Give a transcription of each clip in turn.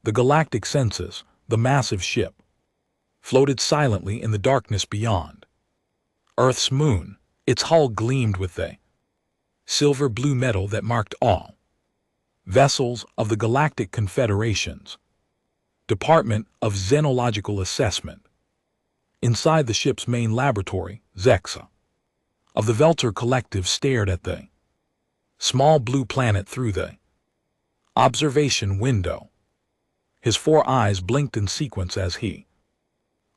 The galactic census, the massive ship, floated silently in the darkness beyond. Earth's moon, its hull gleamed with the silver-blue metal that marked all vessels of the Galactic Confederation's Department of Xenological Assessment. Inside the ship's main laboratory, Zexa of the Velter Collective stared at the small blue planet through the observation window. His 4 eyes blinked in sequence as he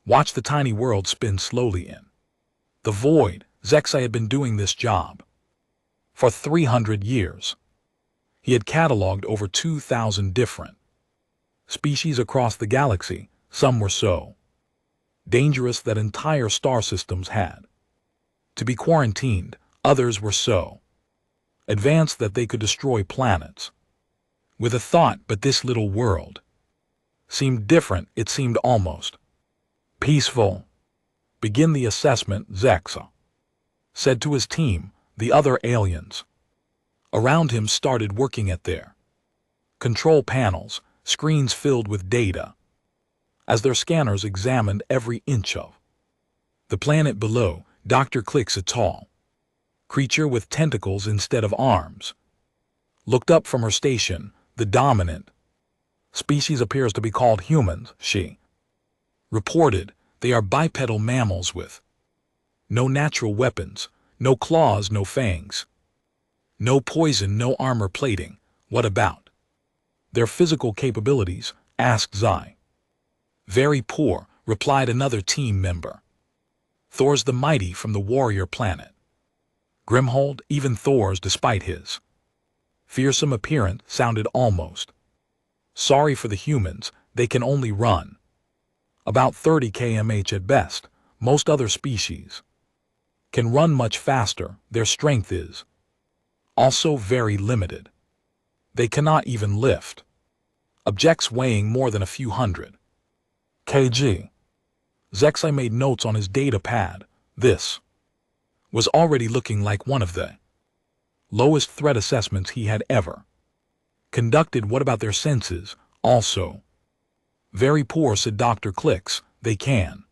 watched the tiny world spin slowly in the void. Zexa had been doing this job for 300 years. He had cataloged over 2,000 different species across the galaxy. Some were so dangerous that entire star systems had to be quarantined. Others were so advanced that they could destroy planets with a thought. But this little world seemed different. It seemed almost peaceful. Begin the assessment, Zexa said to his team. The other aliens around him started working at their control panels, screens filled with data, as their scanners examined every inch of the planet below. Dr. Clicks, a tall creature with tentacles instead of arms, looked up from her station. The dominant species appears to be called humans, she reported. They are bipedal mammals with no natural weapons, no claws, no fangs, no poison, no armor plating. What about their physical capabilities? Asked Zai. Very poor, replied another team member. Thor's the mighty from the warrior planet Grimhold. Even Thor's, despite his fearsome appearance, sounded almost sorry for the humans. They can only run about 30 km/h at best. Most other species can run much faster. Their strength is also very limited. They cannot even lift objects weighing more than a few hundred kg. Zexa made notes on his data pad. This was already looking like one of the lowest threat assessments he had ever conducted. What about their senses? Also very poor, said Dr. Clicks. They can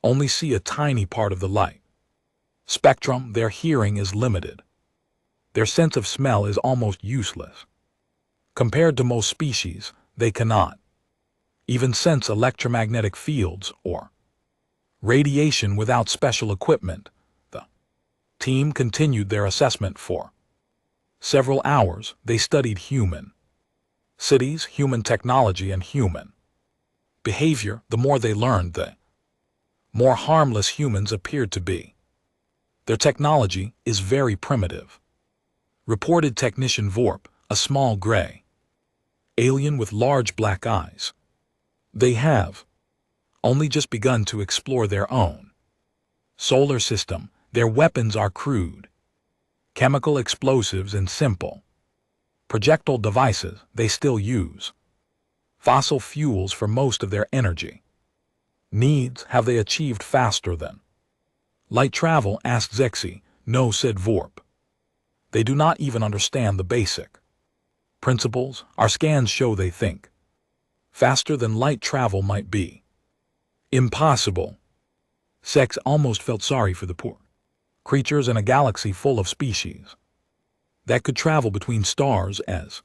only see a tiny part of the light spectrum. Their hearing is limited. Their sense of smell is almost useless. Compared to most species, they cannot even sense electromagnetic fields or radiation without special equipment. The team continued their assessment for several hours. They studied human cities, human technology, and human behavior. The more they learned, the more harmless humans appeared to be. Their technology is very primitive, reported Technician Vorp, a small gray alien with large black eyes. They have only just begun to explore their own solar system. Their weapons are crude chemical explosives and simple projectile devices. They still use fossil fuels for most of their energy needs. Have they achieved faster than light travel? Asked Zexi. No, said Vorp. They do not even understand the basic principles. Our scans show they think faster than light travel might be impossible. Sex almost felt sorry for the poor creatures in a galaxy full of species that could travel between stars as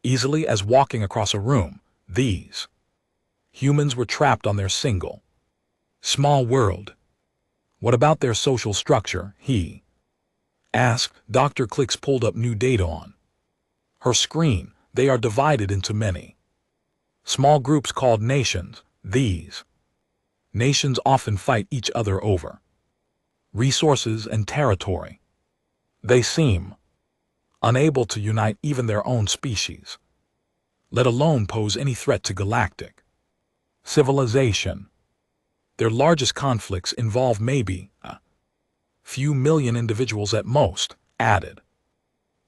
easily as walking across a room. These humans were trapped on their single small world. What about their social structure? He asked. Dr. Clicks pulled up new data on her screen. They are divided into many small groups called nations. These nations often fight each other over resources and territory. They seem unable to unite even their own species, let alone pose any threat to galactic civilization. Their largest conflicts involve maybe a few million individuals at most, added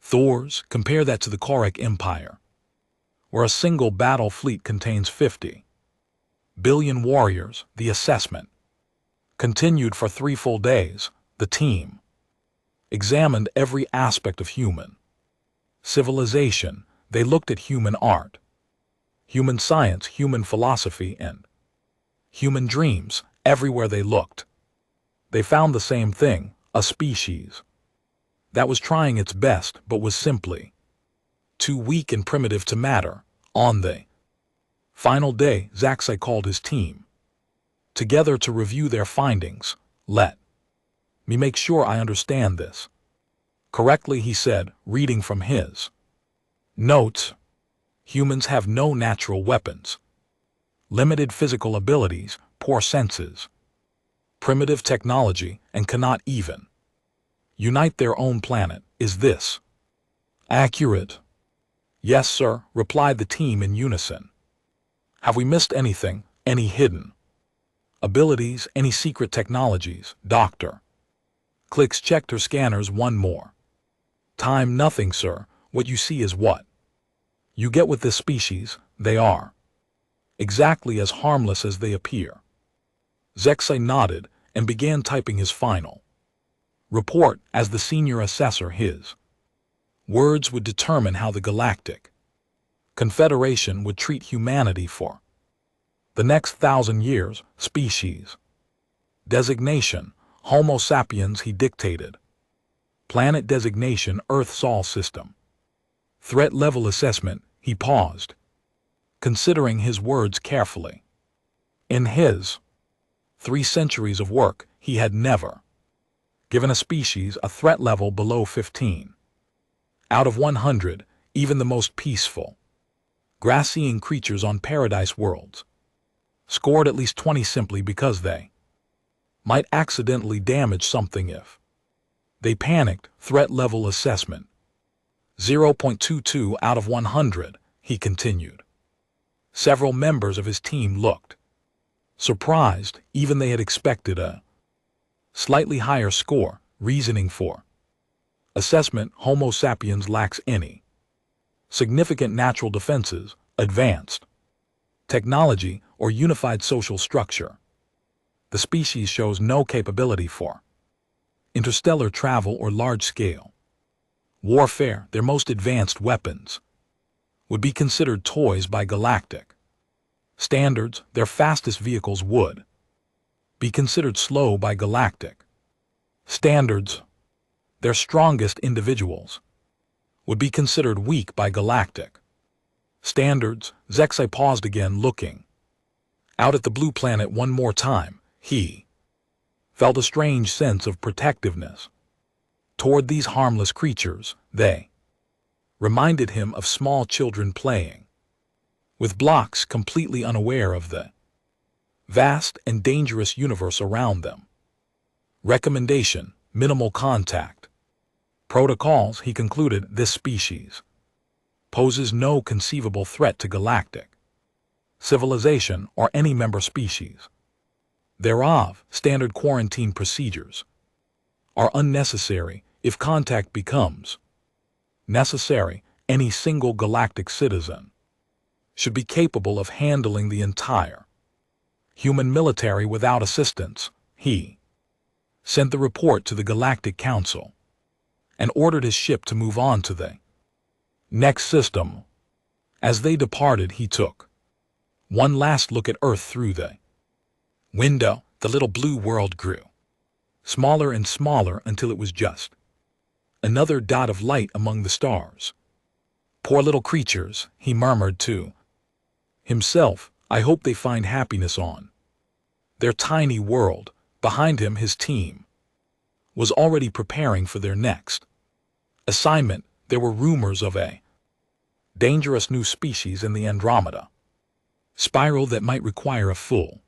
Thor's. Compare that to the Korek Empire, where a single battle fleet contains 50 billion warriors. The assessment continued for 3 full days. The team examined every aspect of human civilization. They looked at human art, human science, human philosophy, and human dreams everywhere they looked. They found the same thing, a species that was trying its best but was simply too weak and primitive to matter. On the final day, HFY called his team together to review their findings. "Let me make sure I understand this correctly," he said, reading from his notes. "Humans have no natural weapons, limited physical abilities, poor senses, primitive technology, and cannot even unite their own planet. Is this accurate?" "Yes, sir," replied the team in unison. "Have we missed anything? Any hidden abilities? Any secret technologies?" Dr. Clicks checked her scanners one more time. "Nothing, sir. What you see is what you get with this species. They are exactly as harmless as they appear." HFY nodded and began typing his final report. As the senior assessor, his words would determine how the Galactic Confederation would treat humanity for the next 1,000 years. Species designation: Homo sapiens, he dictated. Planet designation: Earth Sol system. Threat level assessment: he paused, considering his words carefully. In his 3 centuries of work, he had never given a species a threat level below 15. Out of 100, even the most peaceful grass-eating creatures on paradise worlds scored at least 20 simply because they might accidentally damage something if they panicked. Threat level assessment: 0.22 out of 100, he continued. Several members of his team looked surprised. Even they had expected a slightly higher score. Reasoning for assessment: Homo sapiens lacks any significant natural defenses, advanced technology, or unified social structure. The species shows no capability for interstellar travel or large-scale warfare. Their most advanced weapons would be considered toys by galactic standards. Their fastest vehicles would be considered slow by galactic standards. Their strongest individuals would be considered weak by galactic standards. HFY paused again, looking out at the blue planet one more time. He felt a strange sense of protectiveness toward these harmless creatures. They reminded him of small children playing with blocks, completely unaware of the vast and dangerous universe around them. Recommendation: minimal contact protocols, he concluded. This species poses no conceivable threat to galactic civilization or any member species thereof. Standard quarantine procedures are unnecessary. If contact becomes necessary, any single galactic citizen should be capable of handling the entire human military without assistance. He sent the report to the Galactic Council and ordered his ship to move on to the next system. As they departed, he took one last look at Earth through the window. The little blue world grew smaller and smaller until it was just another dot of light among the stars. "Poor little creatures," he murmured to himself. "I hope they find happiness on their tiny world." Behind him, his team was already preparing for their next assignment. There were rumors of a dangerous new species in the Andromeda spiral that might require a full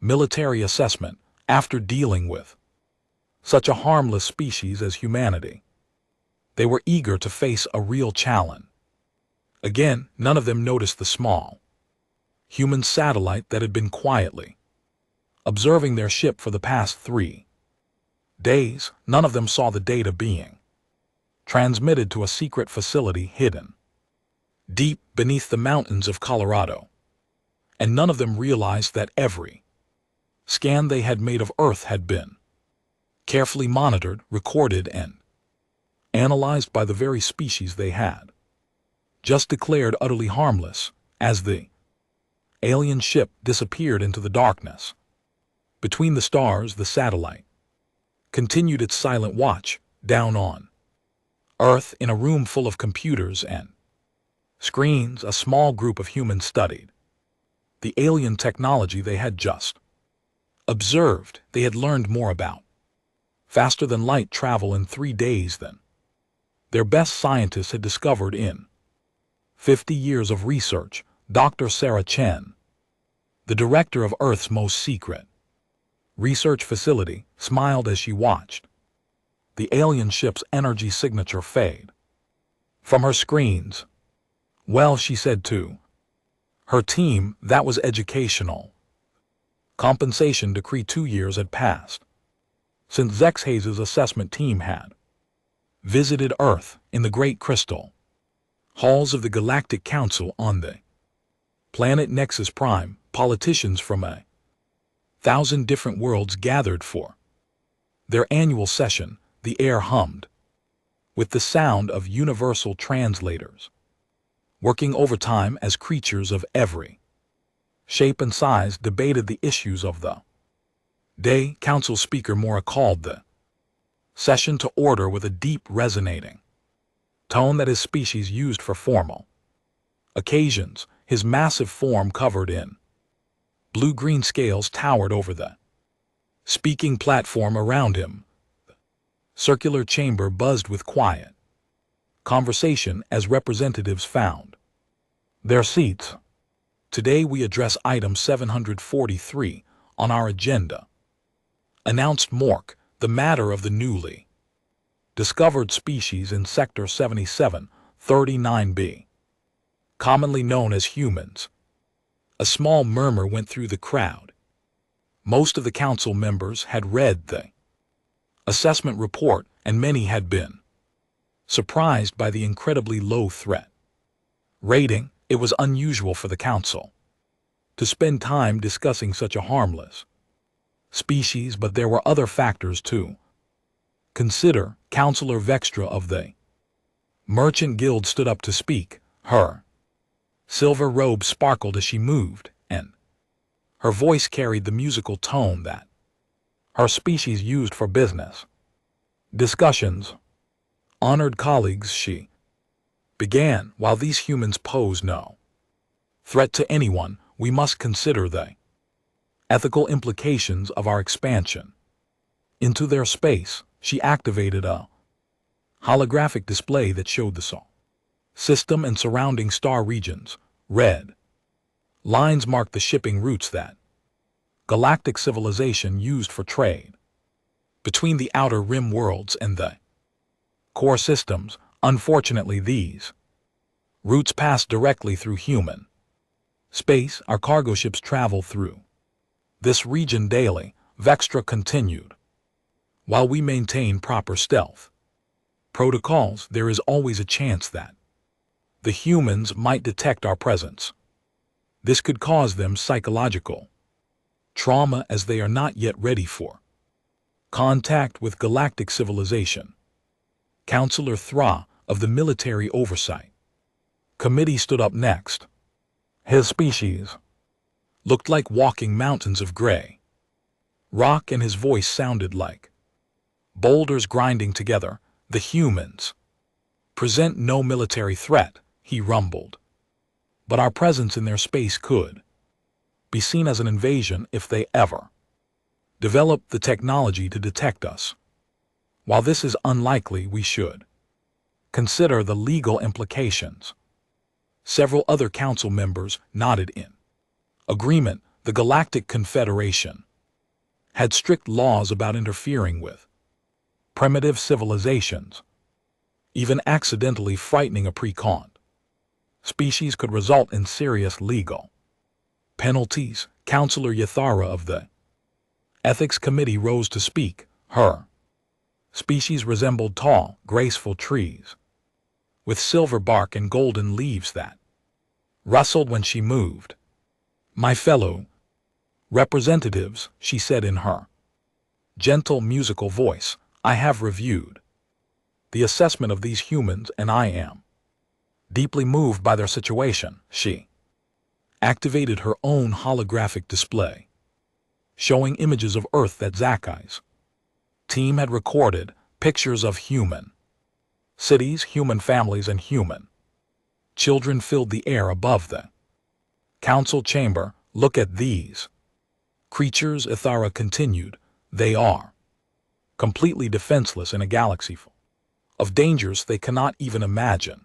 military assessment. After dealing with such a harmless species as humanity, they were eager to face a real challenge. Again, none of them noticed the small human satellite that had been quietly observing their ship for the past 3 days. None of them saw the data being transmitted to a secret facility hidden deep beneath the mountains of Colorado. And none of them realized that every scan they had made of Earth had been carefully monitored, recorded, and analyzed by the very species they had just declared utterly harmless. as the alien ship disappeared into the darkness. Between the stars, the satellite continued its silent watch down on Earth. In a room full of computers and screens, a small group of humans studied the alien technology they had just observed. They had learned more about faster than light travel in 3 days than their best scientists had discovered in 50 years of research. Dr. Sarah Chen, the director of Earth's most secret research facility, smiled as she watched the alien ship's energy signature fade from her screens. Well, she said to her team, that was educational. Compensation decree. 2 years had passed since Zex Hayes' assessment team had visited Earth in the Great Crystal halls of the Galactic Council on the planet Nexus Prime. Politicians from 1,000 different worlds gathered for their annual session. The air hummed with the sound of universal translators working overtime as creatures of every shape and size debated the issues of the day. Council Speaker Mora called the session to order with a deep, resonating tone that his species used for formal occasions. His massive form covered in blue-green scales towered over the speaking platform around him. The circular chamber buzzed with quiet conversation as representatives found their seats. Today we address item 743 on our agenda, announced Mork, the matter of the newly discovered species in Sector 7739b, commonly known as humans. A small murmur went through the crowd. Most of the council members had read the assessment report, and many had been surprised by the incredibly low threat rating. It was unusual for the council to spend time discussing such a harmless species, but there were other factors to consider. Councillor Vextra of the Merchant Guild stood up to speak. Her silver robe sparkled as she moved, and her voice carried the musical tone that her species used for business discussions. Honored colleagues, she began, while these humans pose no threat to anyone, we must consider the ethical implications of our expansion into their space. She activated a holographic display that showed the Sol system and surrounding star regions. Red lines marked the shipping routes that galactic civilization used for trade between the outer rim worlds and the core systems. Unfortunately, these routes pass directly through human space. Our cargo ships travel through this region daily, Vextra continued. While we maintain proper stealth protocols, there is always a chance that the humans might detect our presence. This could cause them psychological trauma, as they are not yet ready for contact with galactic civilization. Councillor Thra of the Military Oversight Committee stood up next. His species looked like walking mountains of gray rock, and his voice sounded like boulders grinding together. The humans present no military threat, he rumbled, but our presence in their space could be seen as an invasion if they ever develop the technology to detect us. While this is unlikely, we should consider the legal implications. Several other council members nodded in agreement. The Galactic Confederation had strict laws about interfering with primitive civilizations. Even accidentally frightening a precon species could result in serious legal penalties. Councillor Yathara of the Ethics Committee rose to speak. Her species resembled tall, graceful trees with silver bark and golden leaves that rustled when she moved. My fellow representatives, she said in her gentle musical voice, I have reviewed the assessment of these humans, and I am deeply moved by their situation. She activated her own holographic display, showing images of Earth that SciFi's team had recorded, pictures of human cities, human families, and human children filled the air above the council chamber. Look at these creatures, Ithara continued. They are completely defenseless in a galaxy full of dangers they cannot even imagine.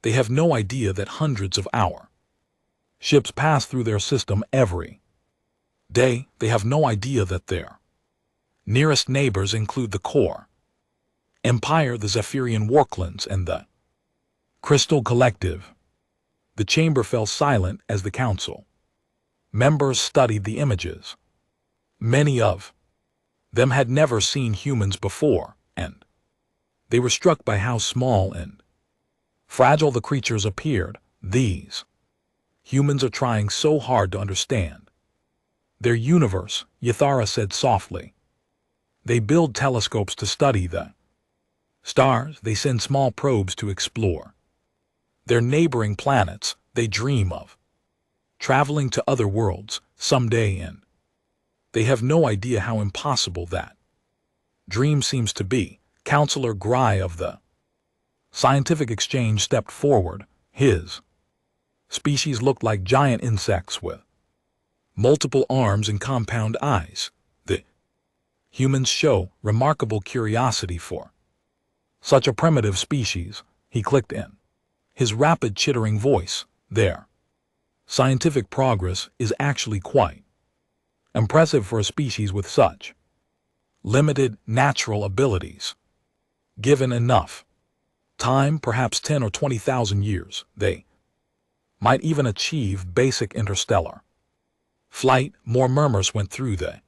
They have no idea that hundreds of our ships pass through their system every day. They have no idea that their nearest neighbors include the core Empire, the Zephyrian Warclans, and the Crystal Collective. The chamber fell silent as the council members studied the images. Many of them had never seen humans before, and they were struck by how small and fragile the creatures appeared. These humans are trying so hard to understand their universe, Ithara said softly. They build telescopes to study the stars. They send small probes to explore their neighboring planets. They dream of traveling to other worlds someday, and they have no idea how impossible that dream seems to be. Counselor Gry of the Scientific Exchange stepped forward. His species looked like giant insects with multiple arms and compound eyes. The humans show remarkable curiosity for such a primitive species. He clicked in his rapid chittering voice. Their scientific progress is actually quite impressive for a species with such limited natural abilities. Given enough time, perhaps 10 or 20,000 years, they might even achieve basic interstellar flight. More murmurs went through the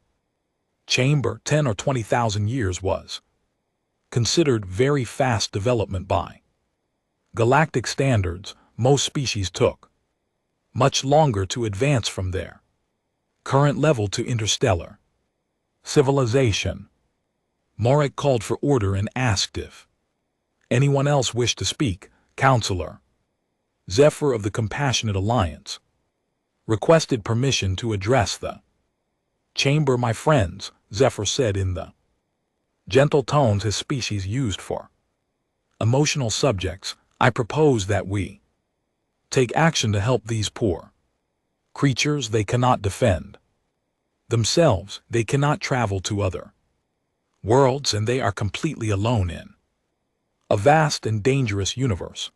chamber. 10 or 20,000 years was considered very fast development by galactic standards. Most species took much longer to advance from their current level to interstellar civilization. Marek called for order and asked if anyone else wished to speak. Counselor Zephyr of the Compassionate Alliance requested permission to address the chamber. My friends, Zephyr said in the gentle tones his species used for emotional subjects, I propose that we take action to help these poor creatures. They cannot defend themselves. They cannot travel to other worlds, and they are completely alone in a vast and dangerous universe.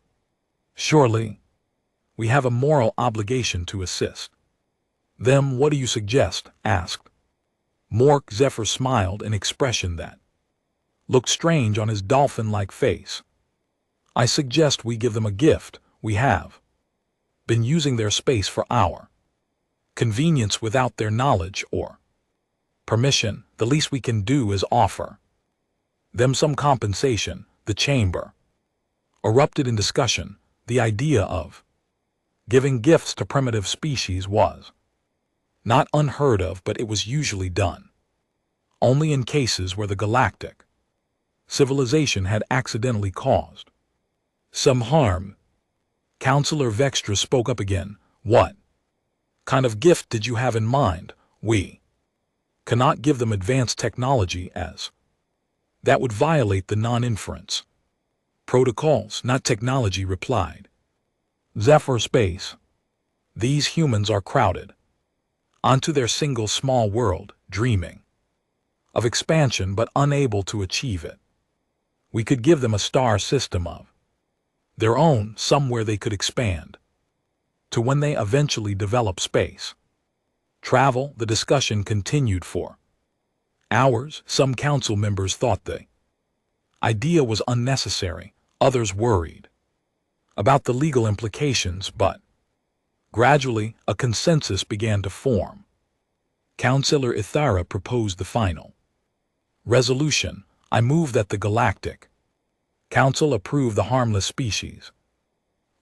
Surely, we have a moral obligation to assist them. What do you suggest? Asked Mork. Zephyr smiled, an expression that looked strange on his dolphin-like face. I suggest we give them a gift. We have been using their space for our convenience without their knowledge or permission. The least we can do is offer them some compensation. The chamber erupted in discussion. The idea of giving gifts to primitive species was not unheard of, but it was usually done only in cases where the galactic civilization had accidentally caused some harm. Counselor Vextra spoke up again. What kind of gift did you have in mind? We cannot give them advanced technology, as that would violate the non-inference protocols. Not technology, replied Zephyr. Space. These humans are crowded onto their single small world, dreaming of expansion but unable to achieve it. We could give them a star system of their own, somewhere they could expand to when they eventually develop space travel. The discussion continued for hours. Some council members thought the idea was unnecessary. Others worried about the legal implications, but gradually a consensus began to form. Counselor Ithara proposed the final resolution. I move that the Galactic Council approve the Harmless Species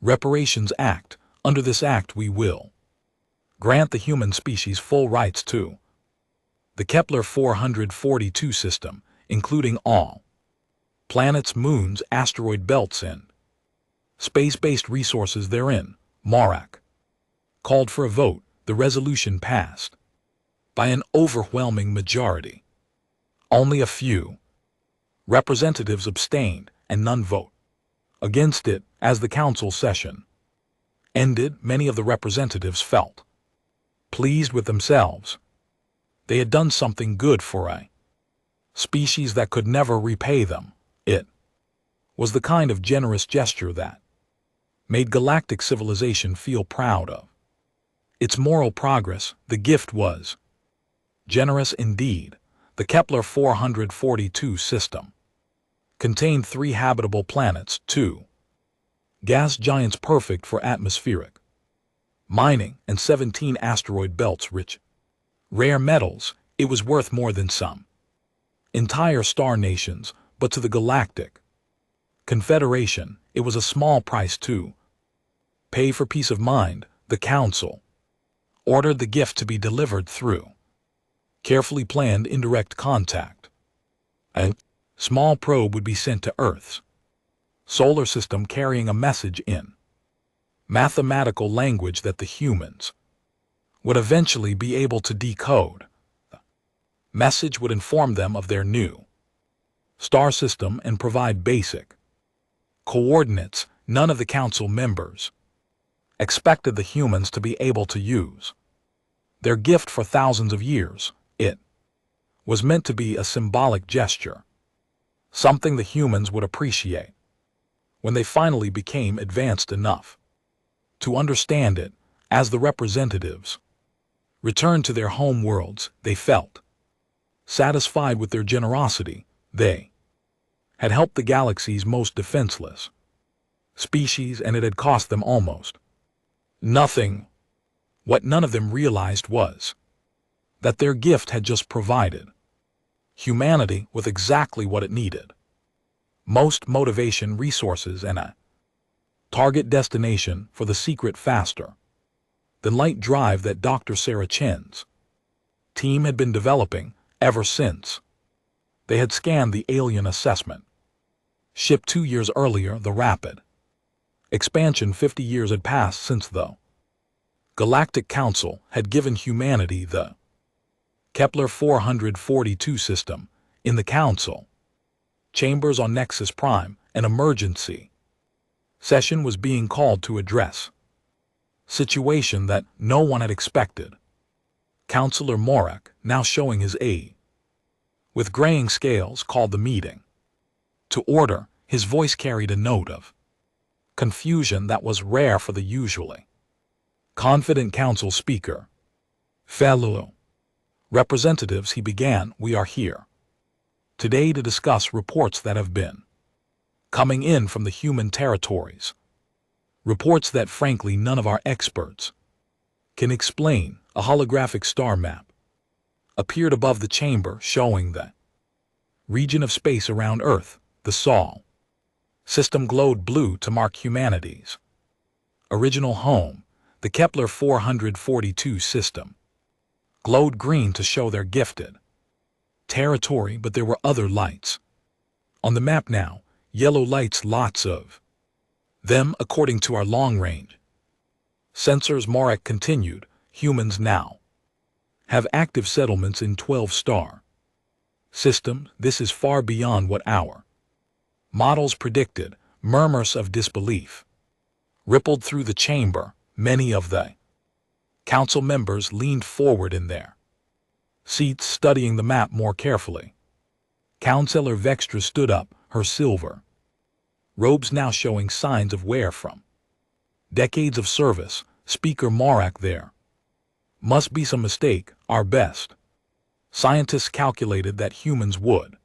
Reparations Act. Under this act we will grant the human species full rights to the Kepler 442 system, including all planets, moons, asteroid belts, and space-based resources therein. Marek called for a vote. The resolution passed by an overwhelming majority. Only a few representatives abstained and none vote against it. As the council session ended, many of the representatives felt pleased with themselves. They had done something good for a species that could never repay them. It was the kind of generous gesture that made galactic civilization feel proud of its moral progress. The gift was generous indeed. The Kepler 442 system contained 3 habitable planets, 2 gas giants perfect for atmospheric mining, and 17 asteroid belts rich rare metals. It was worth more than some entire star nations, but to the Galactic Confederation, it was a small price to pay for peace of mind. The Council ordered the gift to be delivered through carefully planned indirect contact. A small probe would be sent to Earth's solar system carrying a message in mathematical language that the humans would eventually be able to decode. The message would inform them of their new star system and provide basic coordinates. None of the council members expected the humans to be able to use their gift for thousands of years. It was meant to be a symbolic gesture, something the humans would appreciate when they finally became advanced enough to understand it. As the representatives returned to their home worlds, they felt satisfied with their generosity. They had helped the galaxy's most defenseless species, and it had cost them almost nothing. What none of them realized was that their gift had just provided humanity with exactly what it needed: most motivation, resources, and a target destination for the secret faster than light drive that Dr. Sarah Chen's team had been developing ever since they had scanned the alien assessment ship 2 years earlier. The rapid expansion. 50 years had passed since the Galactic Council had given humanity the Kepler 442 system. In the Council chambers on Nexus Prime, an emergency session was being called to address situation that no one had expected. Councillor Morak, now showing his age with graying scales, called the meeting to order. His voice carried a note of confusion that was rare for the usually confident council speaker. Fellow representatives, he began, we are here today to discuss reports that have been coming in from the human territories. Reports that, frankly, none of our experts can explain. A holographic star map appeared above the chamber, showing the region of space around Earth. The Sol system glowed blue to mark humanity's original home. The Kepler 442 system glowed green to show their gifted territory, but there were other lights on the map now. Yellow lights, lots of them, according to our long-range sensors. Morak continued, humans now have active settlements in 12-star systems. This is far beyond what our models predicted. Murmurs of disbelief rippled through the chamber. Many of the council members leaned forward in their seats, studying the map more carefully. Councillor Vextra stood up, her silver robes now showing signs of wear from decades of service. Speaker Morak, there must be some mistake. Our best scientists calculated that humans would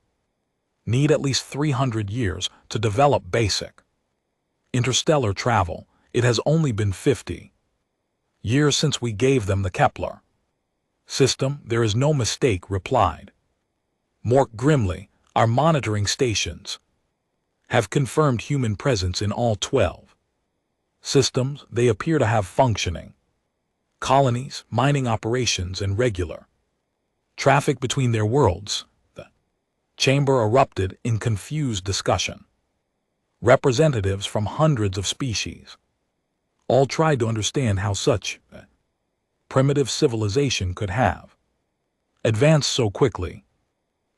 need at least 300 years to develop basic interstellar travel. It has only been 50 years since we gave them the Kepler system. There is no mistake, replied Mork grimly. Our monitoring stations have confirmed human presence in all 12 systems. They appear to have functioning colonies, mining operations, and regular traffic between their worlds. The chamber erupted in confused discussion. Representatives from hundreds of species all tried to understand how such primitive civilization could have advanced so quickly.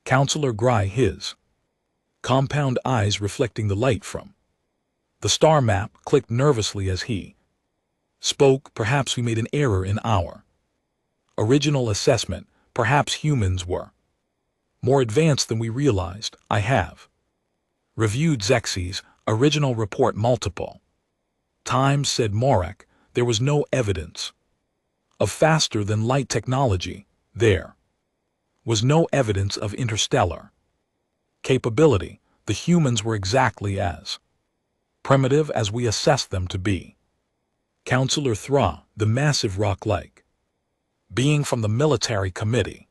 Counselor Gry, his compound eyes reflecting the light from the star map, clicked nervously as he spoke. Perhaps we made an error in our original assessment. Perhaps humans were more advanced than we realized. I have reviewed Xexi's original report multiple times, said Morek. There was no evidence of faster-than-light technology. There was no evidence of interstellar capability. The humans were exactly as primitive as we assessed them to be. Counselor Thra, the massive rock-like being from the military committee,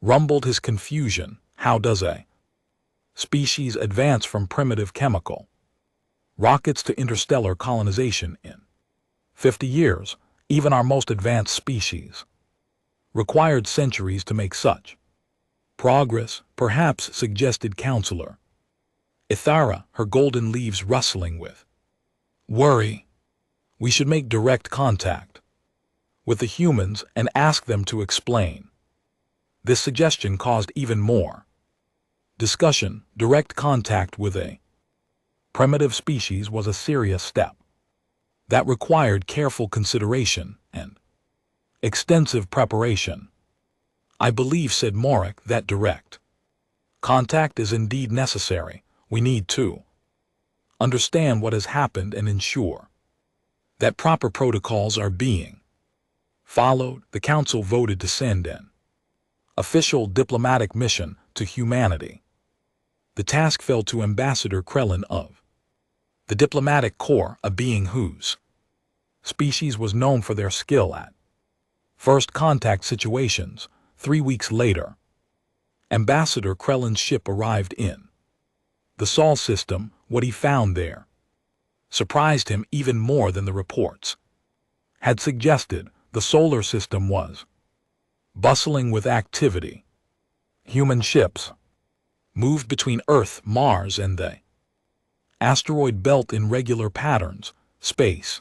rumbled his confusion. How does a species advance from primitive chemical rockets to interstellar colonization in 50 years? Even our most advanced species required centuries to make such progress. Perhaps, suggested Counselor Ithara, her golden leaves rustling with worry, we should make direct contact with the humans and ask them to explain. This suggestion caused even more discussion. Direct contact with a primitive species was a serious step that required careful consideration and extensive preparation. I believe, said Morek, that direct contact is indeed necessary. We need to understand what has happened and ensure that proper protocols are being followed. The Council voted to send an official diplomatic mission to humanity. The task fell to Ambassador Krellin of the Diplomatic Corps, a being whose species was known for their skill at first contact situations. 3 weeks later, Ambassador Krellin's ship arrived in the Sol system. What he found there surprised him even more than the reports had suggested. The solar system was bustling with activity. Human ships moved between Earth, Mars, and the asteroid belt in regular patterns. Space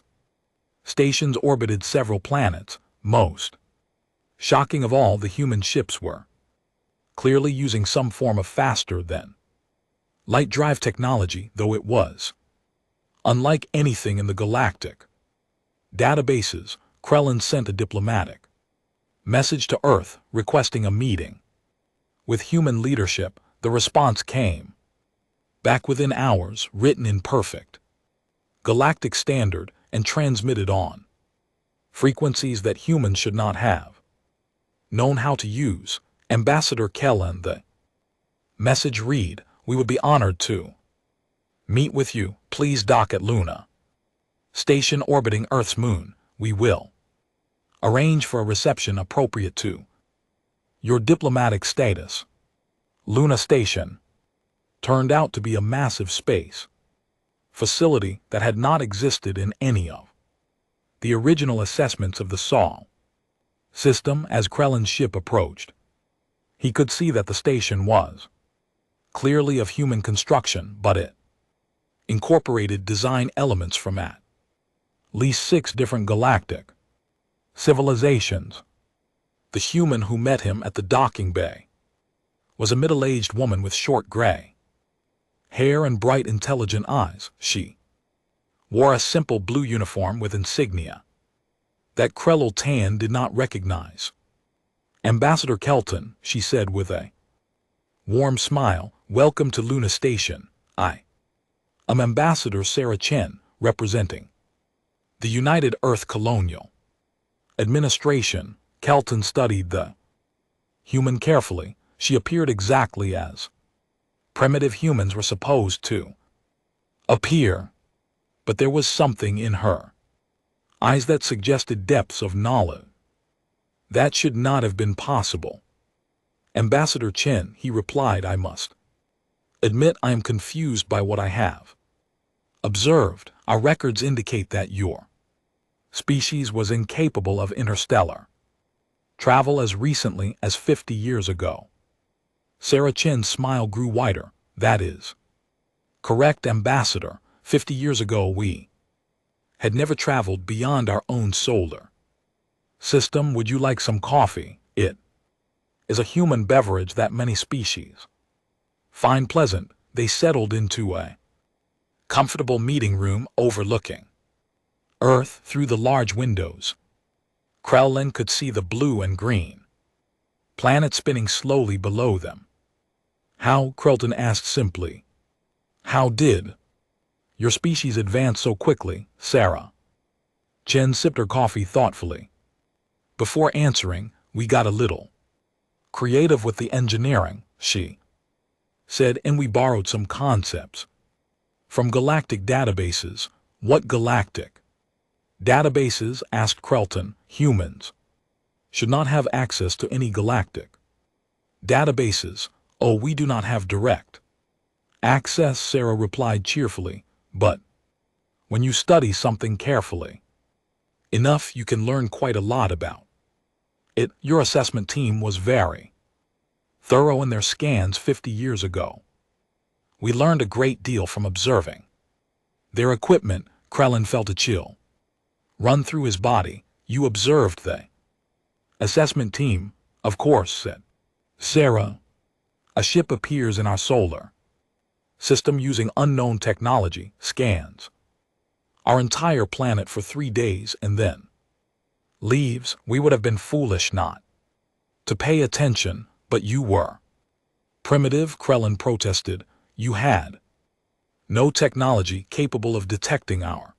stations orbited several planets. Most shocking of all, the human ships were clearly using some form of faster-than-light drive technology, though it was unlike anything in the galactic databases. Krellin sent a diplomatic message to Earth requesting a meeting with human leadership. The response came back within hours, written in perfect galactic standard and transmitted on frequencies that humans should not have known how to use. Ambassador Kellen, the message read, we would be honored to meet with you. Please dock at Luna Station orbiting Earth's moon. We will arrange for a reception appropriate to your diplomatic status. Luna Station turned out to be a massive space facility that had not existed in any of the original assessments of the Sol system. As Krellin's ship approached, he could see that the station was clearly of human construction, but it incorporated design elements from at least 6 different galactic civilizations. The human who met him at the docking bay was a middle-aged woman with short gray hair and bright, intelligent eyes. She wore a simple blue uniform with insignia that Krell Tan did not recognize. Ambassador Kelton, she said with a warm smile, welcome to Luna Station. I am Ambassador Sarah Chen, representing the United Earth Colonial Administration. Kelton studied the human carefully. She appeared exactly as primitive humans were supposed to appear, but there was something in her eyes that suggested depths of knowledge that should not have been possible. Ambassador Chen, he replied, I must admit I am confused by what I have observed. Our records indicate that your species was incapable of interstellar travel as recently as 50 years ago. Sarah Chen's smile grew wider. That is correct, Ambassador. 50 years ago we had never traveled beyond our own solar System, would you like some coffee? It is a human beverage that many species find pleasant. They settled into a comfortable meeting room overlooking Earth through the large windows. Krellin could see the blue and green planet spinning slowly below them. How? Krellin asked simply. How did your species advance so quickly, Sarah? Chen sipped her coffee thoughtfully. Before answering, we got a little creative with the engineering, she said, and we borrowed some concepts from galactic databases. What galactic databases? Asked Krellin. Humans should not have access to any galactic databases. Oh, we do not have direct access, Sarah replied cheerfully, but when you study something carefully enough, you can learn quite a lot about it. Your assessment team was very thorough in their scans 50 years ago. We learned a great deal from observing their equipment. Krellin felt a chill run through his body. You observed the assessment team? Of course, said Sarah. A ship appears in our solar system using unknown technology, scans our entire planet for 3 days and then leaves. We would have been foolish not to pay attention, but you were primitive, Krellin protested. You had no technology capable of detecting our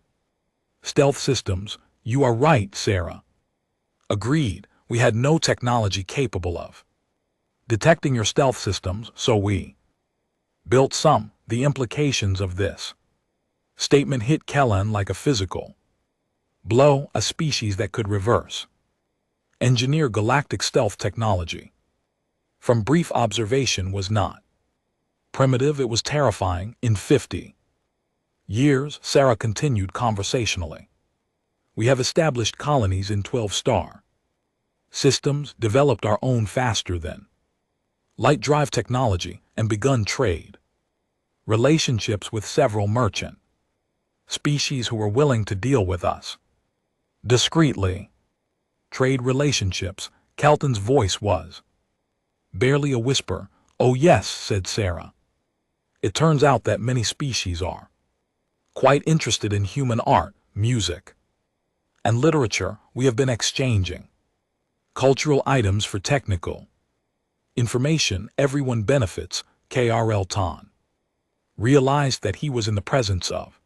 stealth systems. You are right, Sarah agreed. We had no technology capable of detecting your stealth systems, so we built some. The implications of this statement hit Krellin like a physical blow. A species that could reverse engineer galactic stealth technology from brief observation was not primitive, it was terrifying. In 50 years, Sarah continued conversationally, we have established colonies in 12-star systems, developed our own faster than light drive technology, and begun trade relationships with several merchant species who were willing to deal with us discreetly. Trade relationships, Kelton's voice was barely a whisper. Oh yes, said Sarah. It turns out that many species are quite interested in human art, music, and literature. We have been exchanging cultural items for technical information. Everyone benefits. KRL Tan realized that he was in the presence of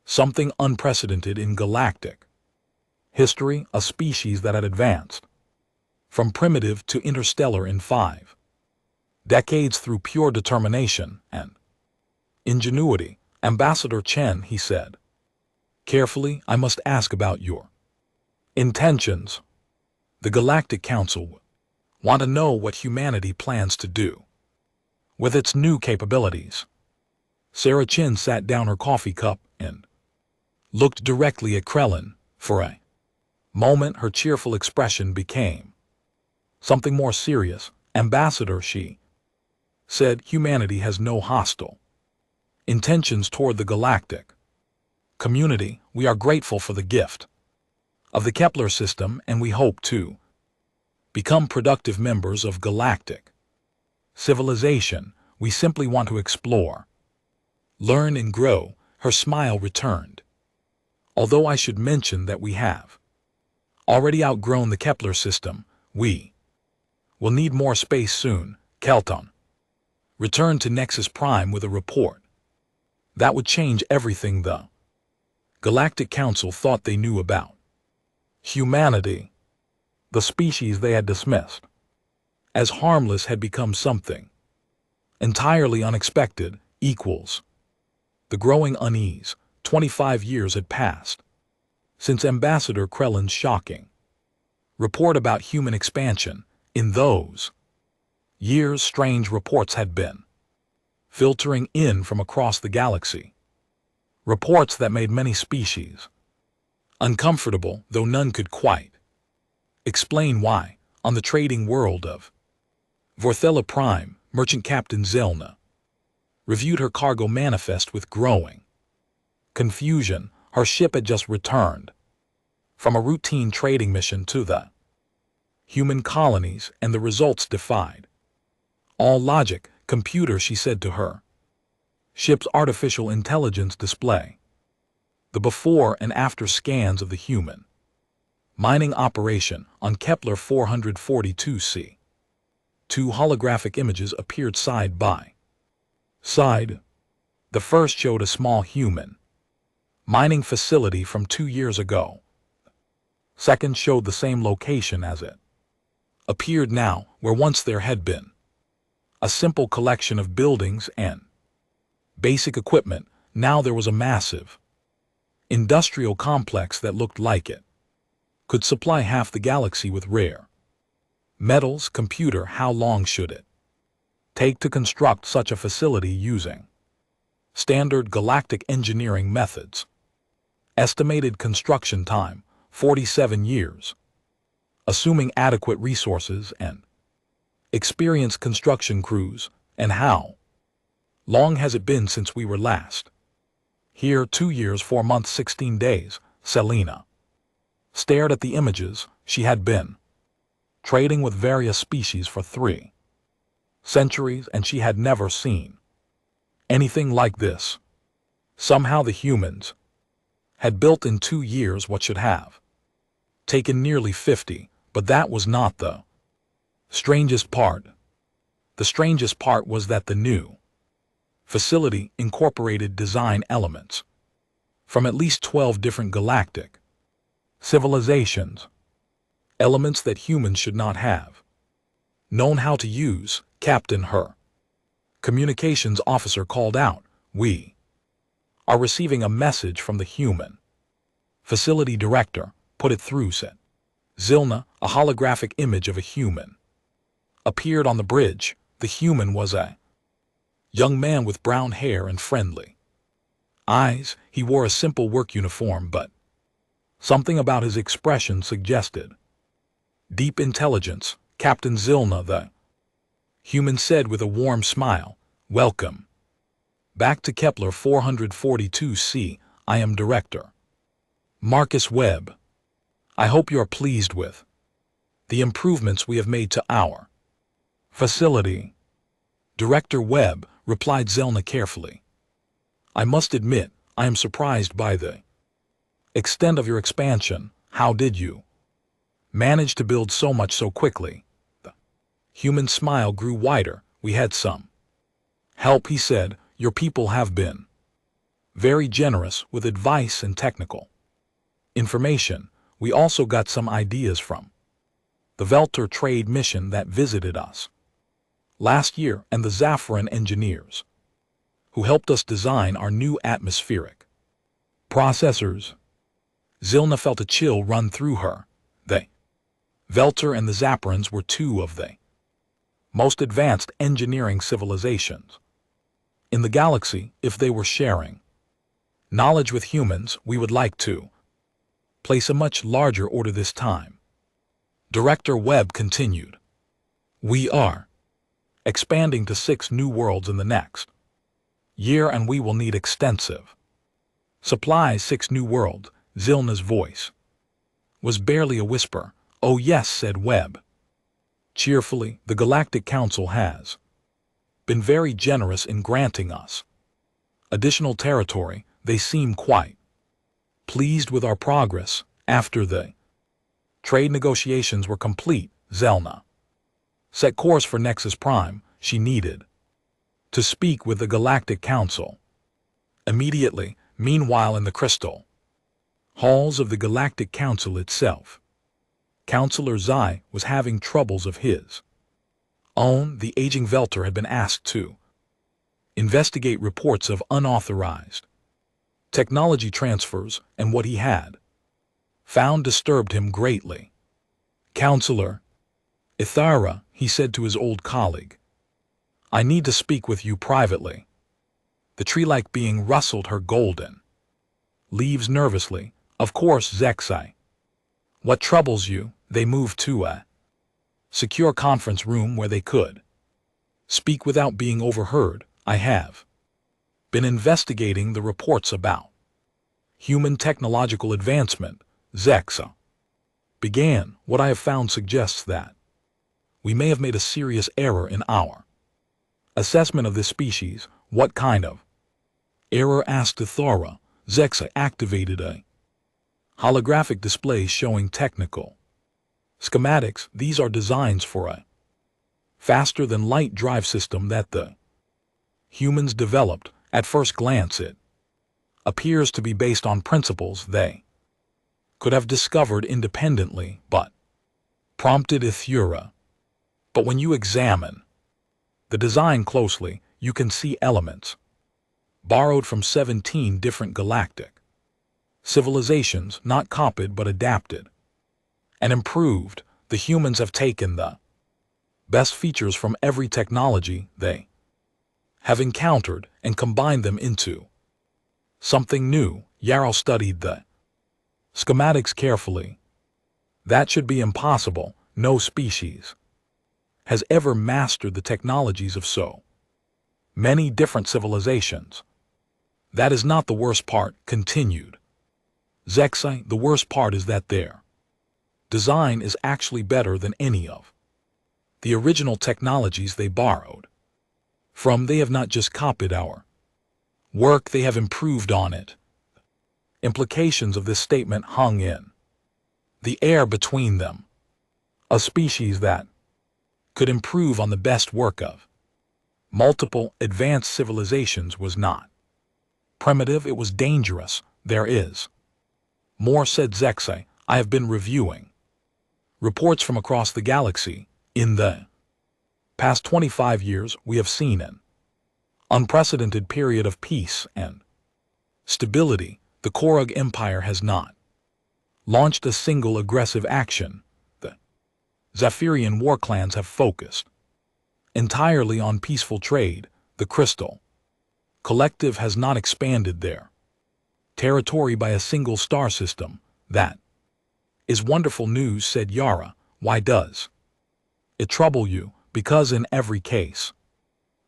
something unprecedented in galactic history, a species that had advanced from primitive to interstellar in 5 decades through pure determination and ingenuity. Ambassador Chen, he said carefully, I must ask about your intentions. The Galactic Council want to know what humanity plans to do with its new capabilities. Sarah Chen sat down her coffee cup and looked directly at Krellin. For a moment, her cheerful expression became something more serious. Ambassador, she said, humanity has no hostile intentions toward the galactic community. We are grateful for the gift of the Kepler system, and we hope to become productive members of galactic civilization. We simply want to explore, learn, and grow. Her smile returned. Although I should mention that we have already outgrown the Kepler system, we will need more space soon. Kelton returned to Nexus Prime with a report that would change everything the Galactic Council thought they knew about humanity. The species they had dismissed as harmless had become something entirely unexpected. Equals the growing unease. 25 years had passed since Ambassador Krellin's shocking report about human expansion. In those years, strange reports had been filtering in from across the galaxy. Reports that made many species uncomfortable, though none could quite explain why. On the trading world of Vorthella Prime, Merchant Captain Zelna reviewed her cargo manifest with growing confusion. Her ship had just returned From a routine trading mission to the human colonies, and the results defied all logic. Computer, she said to her ship's artificial intelligence display the before and after scans of the human mining operation on Kepler 442c. Two holographic images appeared side by side. The first showed a small human mining facility from 2 years ago. Second showed the same location as it appeared now, where once there had been a simple collection of buildings and basic equipment. Now there was a massive industrial complex that looked like it could supply half the galaxy with rare metals. Computer, how long should it take to construct such a facility using standard galactic engineering methods? Estimated construction time, 47 years. Assuming adequate resources and experienced construction crews. And how long has it been since we were last here? 2 years, 4 months, 16 days. Selena stared at the images. She had been trading with various species for 3 centuries, and she had never seen anything like this. Somehow the humans had built in 2 years what should have taken nearly 50, but that was not the strangest part. The strangest part was that the new facility incorporated design elements from at least 12 different galactic civilizations, elements that humans should not have known how to use. Captain, her communications officer called out, "We are receiving a message from the human facility director." "Put it through," said Zilna. A holographic image of a human appeared on the bridge. The human was a young man with brown hair and friendly eyes. He wore a simple work uniform, but something about his expression suggested deep intelligence. "Captain Zilna," the human said with a warm smile, "welcome back to Kepler 442c. I am Director Marcus Webb. I hope you are pleased with the improvements we have made to our facility." "Director Webb," replied Zelna carefully, "I must admit I am surprised by the extent of your expansion. How did you manage to build so much so quickly?" The human smile grew wider. "We had some help," he said. "Your people have been very generous with advice and technical information. We also got some ideas from the Velter trade mission that visited us last year, and the Zaffaran engineers who helped us design our new atmospheric processors." Zilna felt a chill run through her. The Velter and the Zapparans were 2 of the most advanced engineering civilizations in the galaxy. If they were sharing knowledge with humans, we would like to place a much larger order this time. Director Webb continued, "We are expanding to 6 new worlds in the next year, and we will need extensive supplies." 6 new worlds. Zilna's voice was barely a whisper. "Oh yes," said Webb cheerfully. "The Galactic Council has been very generous in granting us additional territory. They seem quite pleased with our progress." After the trade negotiations were complete, Zelna set course for Nexus Prime. She needed to speak with the Galactic Council immediately. Meanwhile, in the crystal halls of the Galactic Council itself, Counselor Zai was having troubles of his own. The aging Velter had been asked to investigate reports of unauthorized technology transfers, and what he had found disturbed him greatly. "Counselor Ithara," he said to his old colleague, "I need to speak with you privately." The tree-like being rustled her golden leaves nervously. "Of course, Zexai. What troubles you?" They moved to a secure conference room where they could speak without being overheard. "I have been investigating the reports about human technological advancement," Zexa began. What I have found suggests that we may have made a serious error in our assessment of this species. What kind of error? Asked Ithora. Zexa activated a holographic display showing technical schematics. These are designs for a faster-than-light drive system that the humans developed. At first glance it appears to be based on principles they could have discovered independently, but prompted Ithura. But when you examine the design closely, you can see elements borrowed from 17 different galactic civilizations, not copied but adapted and improved. The humans have taken the best features from every technology they have encountered and combined them into something new. Yarrow studied the schematics carefully. That should be impossible. No species has ever mastered the technologies of so many different civilizations. That is not the worst part, continued Zexa. The worst part is that their design is actually better than any of the original technologies they borrowed from. They have not just copied our work, they have improved on it. Implications of this statement hung in the air between them. A species that could improve on the best work of multiple advanced civilizations was not primitive, it was dangerous. There is more, said Zexa. I have been reviewing reports from across the galaxy. In the past 25 years, we have seen an unprecedented period of peace and stability. The Korug Empire has not launched a single aggressive action. The Zephyrian war clans have focused entirely on peaceful trade. The Crystal Collective has not expanded their territory by a single star system. That is wonderful news, said Yara. Why does it trouble you? Because in every case,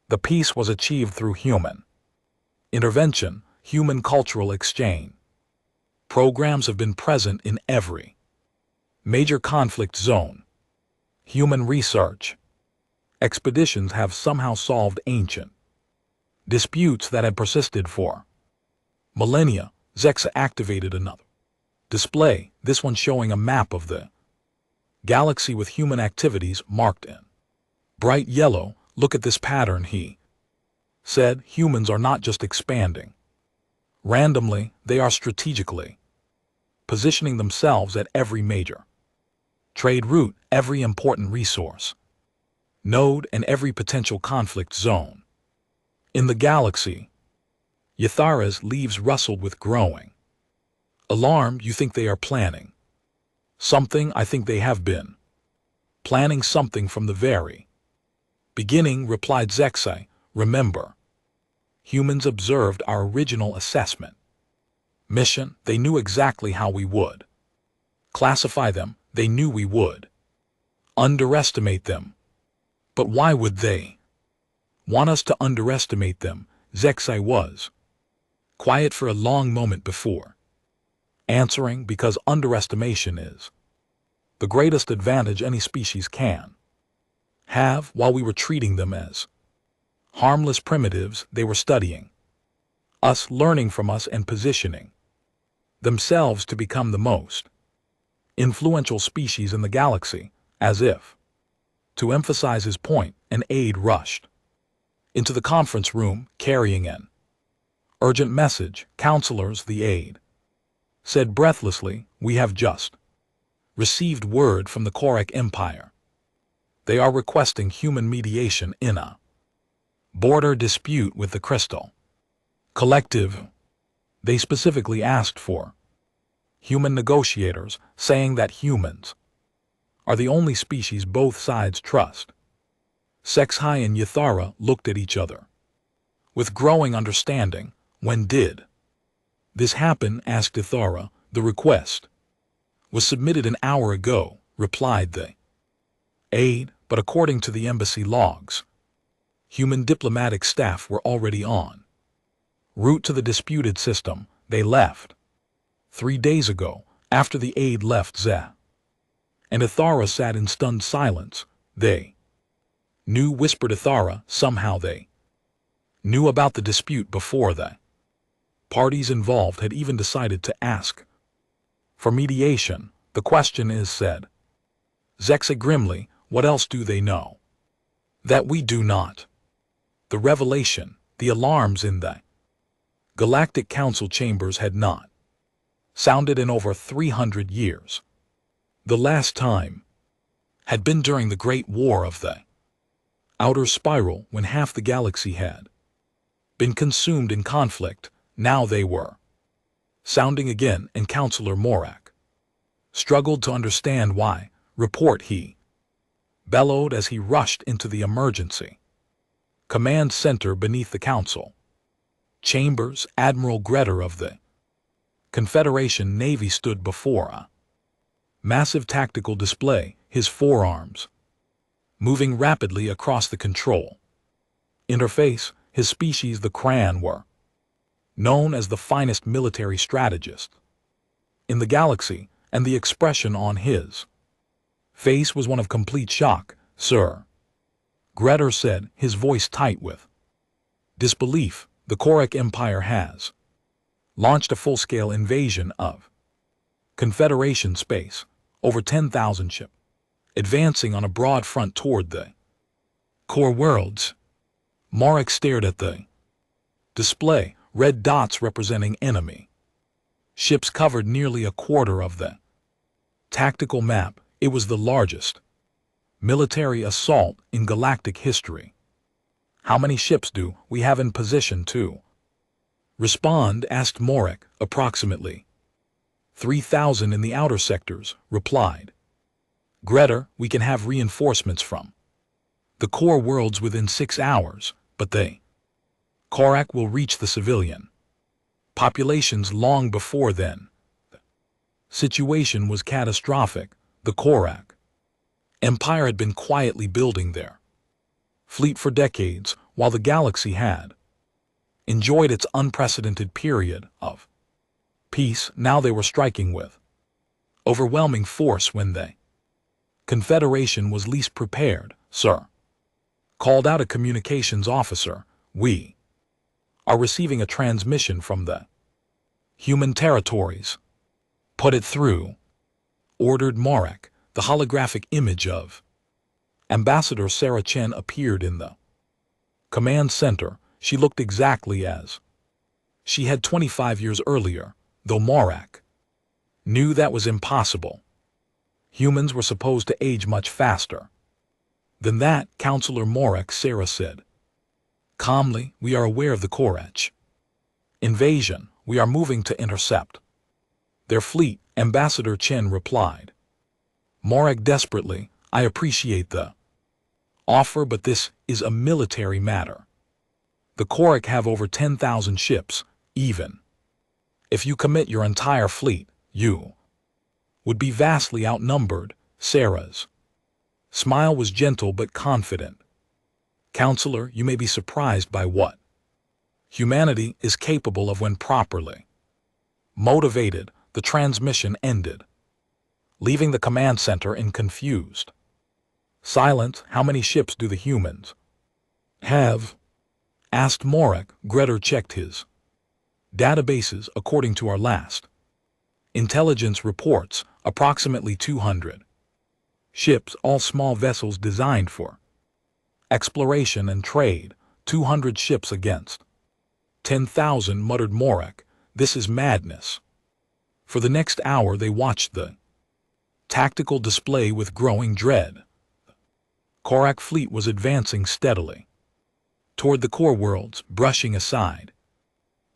the peace was achieved through human intervention. Human cultural exchange programs have been present in every major conflict zone. Human research expeditions have somehow solved ancient disputes that had persisted for millennia. Zexa activated another display, this one showing a map of the galaxy with human activities marked in bright yellow. Look at this pattern, he said. Humans are not just expanding randomly, they are strategically positioning themselves at every major trade route, every important resource node, and every potential conflict zone in the galaxy. Yathara's leaves rustled with growing alarm. You think they are planning something? I think they have been planning something from the very beginning, replied Zexa. Remember, humans observed our original assessment mission. They knew exactly how we would classify them. They knew we would underestimate them. But why would they want us to underestimate them? Zexa was quiet for a long moment before answering. Because underestimation is the greatest advantage any species can have. While we were treating them as harmless primitives, they were studying us, learning from us, and positioning themselves to become the most influential species in the galaxy. As if to emphasize his point, an aide rushed into the conference room carrying an urgent message. Counselors, the aide said breathlessly, we have just received word from the Koruk Empire. They are requesting human mediation in a border dispute with the Crystal Collective. They specifically asked for human negotiators, saying that humans are the only species both sides trust. Zexa and Yathara looked at each other with growing understanding. When did this happen? Asked Yathara. The request was submitted an hour ago, replied the aide, but according to the embassy logs, human diplomatic staff were already en route to the disputed system. They left 3 days ago. After the aide left Zah and Ithara sat in stunned silence, they knew, whispered Ithara, somehow they knew about the dispute before the parties involved had even decided to ask for mediation. The question is, said Zexa grimly, what else do they know that we do not? The revelation, the alarms in the Galactic Council chambers had not sounded in over 300 years. The last time had been during the Great War of the Outer Spiral, when half the galaxy had been consumed in conflict. Now they were sounding again, and Counselor Morak struggled to understand why. Report, he bellowed as he rushed into the emergency command center beneath the council chambers. Admiral Gretter of the Confederation Navy stood before a massive tactical display, his forearms moving rapidly across the control interface. His species, the Kran, were known as the finest military strategists in the galaxy, and the expression on his face was one of complete shock. Sir, Gretter said, his voice tight with disbelief, the Korak Empire has launched a full-scale invasion of Confederation space, over 10,000 ships, advancing on a broad front toward the core worlds. Marek stared at the display. Red dots representing enemy ships covered nearly a quarter of the tactical map. It was the largest military assault in galactic history. How many ships do we have in position to respond? Asked Morak. Approximately 3,000 in the outer sectors, replied Gretter. We can have reinforcements from the core worlds within 6 hours, but they Korak will reach the civilian populations long before then. The situation was catastrophic. The Korak Empire had been quietly building their fleet for decades, while the galaxy had enjoyed its unprecedented period of peace. Now they were striking with overwhelming force when the Confederation was least prepared. Sir, called out a communications officer, we are receiving a transmission from the human territories. Put it through, ordered Marek. The holographic image of Ambassador Sarah Chen appeared in the command center. She looked exactly as she had 25 years earlier, though Marek knew that was impossible. Humans were supposed to age much faster than that. Counselor Marek, Sarah said calmly, we are aware of the Korach invasion. We are moving to intercept their fleet, Ambassador Chen replied. Marek desperately, I appreciate the offer, but this is a military matter. The Korak have over 10,000 ships. Even if you commit your entire fleet, you would be vastly outnumbered. Sarah's smile was gentle but confident. Counselor, you may be surprised by what humanity is capable of when properly motivated. The transmission ended, leaving the command center in confused silence. How many ships do the humans have? Asked Marek. Gretter checked his databases. According to our last intelligence reports, approximately 200 ships, all small vessels designed for exploration and trade. 200 ships against 10,000, muttered Marek. This is madness. For the next hour they watched the tactical display with growing dread. The Korak fleet was advancing steadily toward the core worlds, brushing aside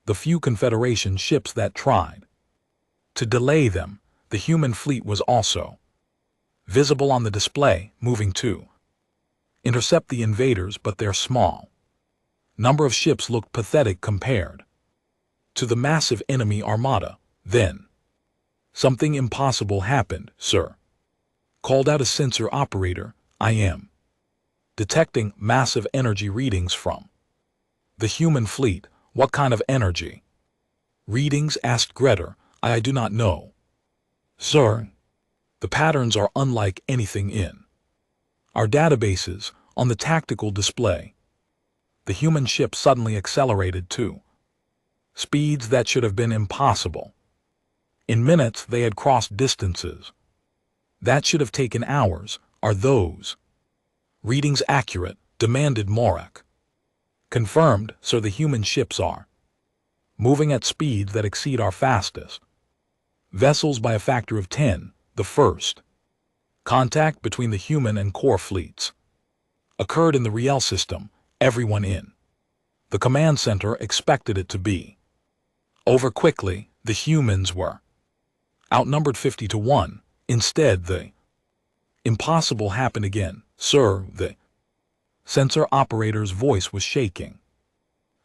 the few Confederation ships that tried to delay them. The human fleet was also visible on the display, moving to intercept the invaders, but their small number of ships looked pathetic compared to the massive enemy armada. Then something impossible happened. Sir, called out a sensor operator, I am detecting massive energy readings from the human fleet. What kind of energy readings? Asked Gretter. I do not know. Sir, the patterns are unlike anything in our databases. On the tactical display, the human ship suddenly accelerated to speeds that should have been impossible. In minutes, they had crossed distances that should have taken hours. Are those readings accurate? Demanded Morak. Confirmed, sir. The human ships are moving at speeds that exceed our fastest vessels by a factor of 10. The first contact between the human and core fleets occurred in the Riel system. Everyone in the command center expected it to be over quickly. The humans were outnumbered 50-1. Instead, the impossible happened again. Sir, the sensor operator's voice was shaking.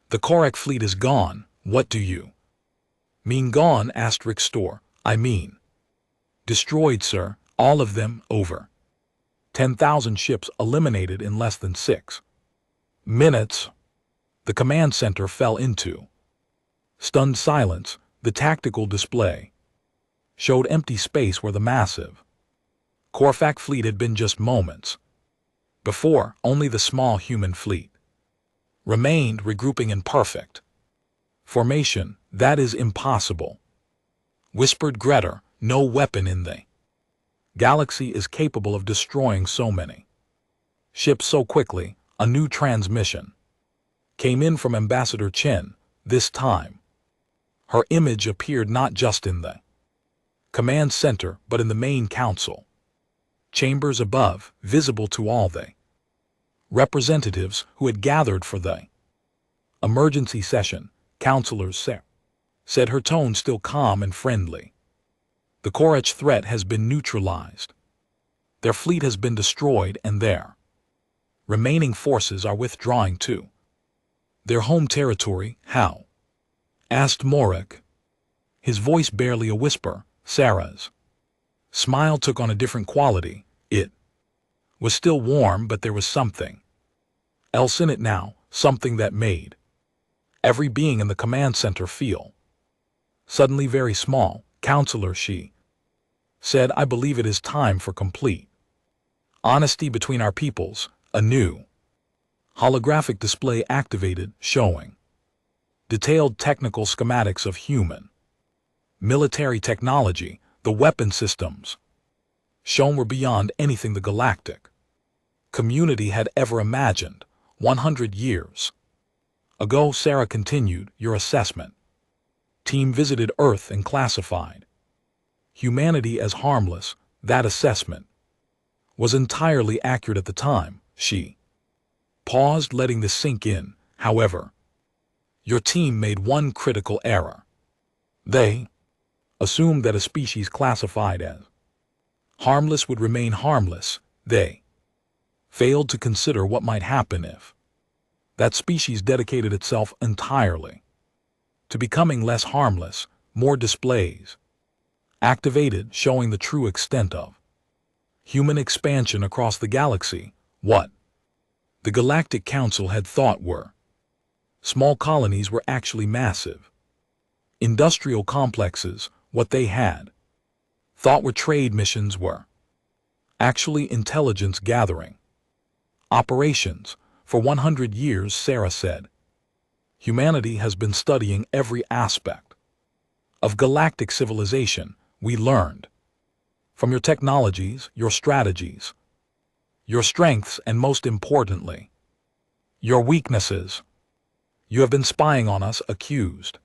The Korek fleet is gone. What do you mean gone? Asked Rickstor. I mean destroyed, sir. All of them. Over 10,000 ships eliminated in less than 6 minutes. The command center fell into stunned silence. The tactical display showed empty space where the massive Korfak fleet had been just moments before. Only the small human fleet remained, regrouping in perfect formation. That is impossible, whispered Greta. No weapon in the galaxy is capable of destroying so many ships so quickly. A new transmission came in from Ambassador Chen. This time, her image appeared not just in the command center, but in the main council chambers above, visible to all the representatives who had gathered for the emergency session. Counselors said, her tone still calm and friendly. The Korech threat has been neutralized. Their fleet has been destroyed and their remaining forces are withdrawing to their home territory. How? Asked Morak, his voice barely a whisper. Sarah's smile took on a different quality. It was still warm, but there was something else in it now, something that made every being in the command center feel suddenly very small. Counselor, she said, I believe it is time for complete honesty between our peoples. A new holographic display activated, showing detailed technical schematics of human military technology. The weapon systems shown were beyond anything the galactic community had ever imagined. 100 years ago, Sarah continued, your assessment team visited Earth and classified humanity as harmless. That assessment was entirely accurate at the time. She paused, letting this sink in. However, your team made one critical error. They assumed that a species classified as harmless would remain harmless. They failed to consider what might happen if that species dedicated itself entirely to becoming less harmless. More displays activated, showing the true extent of human expansion across the galaxy. What the Galactic Council had thought were small colonies were actually massive industrial complexes. What they had thought were trade missions were actually intelligence gathering operations. For 100 years, Sarah said, humanity has been studying every aspect of galactic civilization. We learned from your technologies, your strategies, your strengths, and most importantly, your weaknesses. You have been spying on us, accused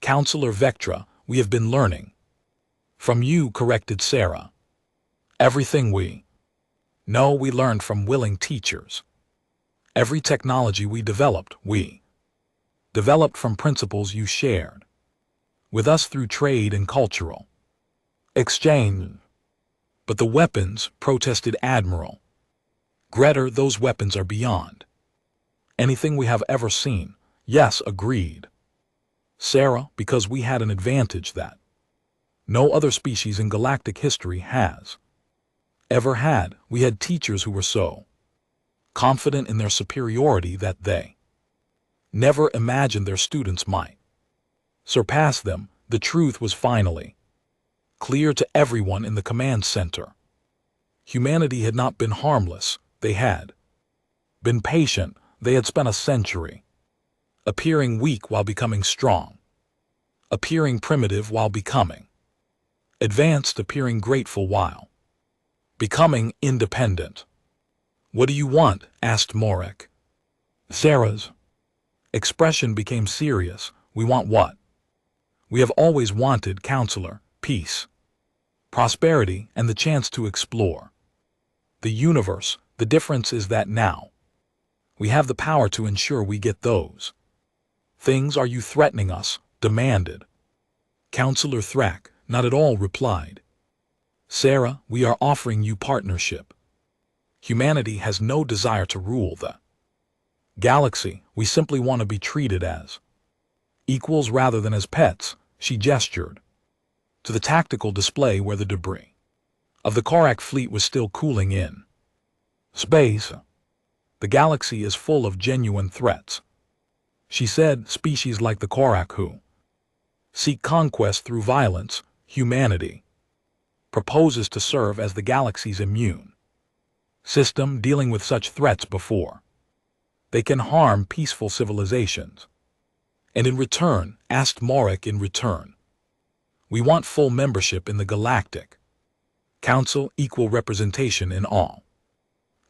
Counselor Vectra. We have been learning from you, corrected Sarah. Everything we know, we learned from willing teachers. Every technology we developed from principles you shared with us through trade and cultural exchange. But the weapons, protested Admiral Greta, those weapons are beyond anything we have ever seen. Yes, agreed Sarah, because we had an advantage that no other species in galactic history has ever had. We had teachers who were so confident in their superiority that they never imagined their students might surpass them. The truth was finally clear to everyone in the command center. Humanity had not been harmless, they had been patient, they had spent a century appearing weak while becoming strong, appearing primitive while becoming advanced, appearing grateful while becoming independent. "What do you want?" asked Morek. Sarah's expression became serious. "We want what we have always wanted, counselor: peace, prosperity, and the chance to explore the universe. The difference is that now we have the power to ensure we get those things." "Are you threatening us?" demanded Counselor Thrak. "Not at all," replied Sarah. "We are offering you partnership. Humanity has no desire to rule the galaxy. We simply want to be treated as equals rather than as pets." She gestured to the tactical display where the debris of the Korak fleet was still cooling in space. "The galaxy is full of genuine threats," she said. "Species like the Korak who seek conquest through violence. Humanity proposes to serve as the galaxy's immune system, dealing with such threats before they can harm peaceful civilizations." "And in return?" asked Morek. "In return, we want full membership in the Galactic Council, equal representation in all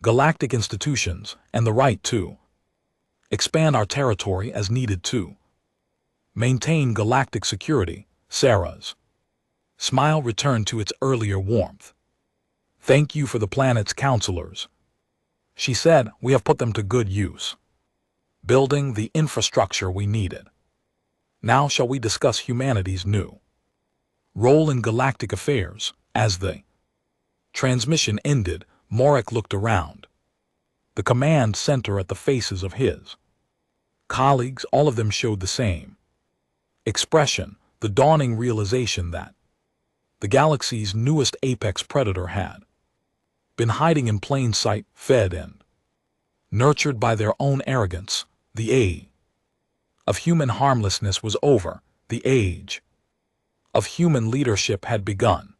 galactic institutions, and the right to expand our territory as needed to maintain galactic security." Sarah's smile returned to its earlier warmth. "Thank you for the planet's counselors," she said. "We have put them to good use, building the infrastructure we needed. Now shall we discuss humanity's new role in galactic affairs?" As the transmission ended, Morek looked around the command center at the faces of his colleagues. All of them showed the same expression, the dawning realization that the galaxy's newest apex predator had been hiding in plain sight, fed and nurtured by their own arrogance. The age of human harmlessness was over. The age of human leadership had begun.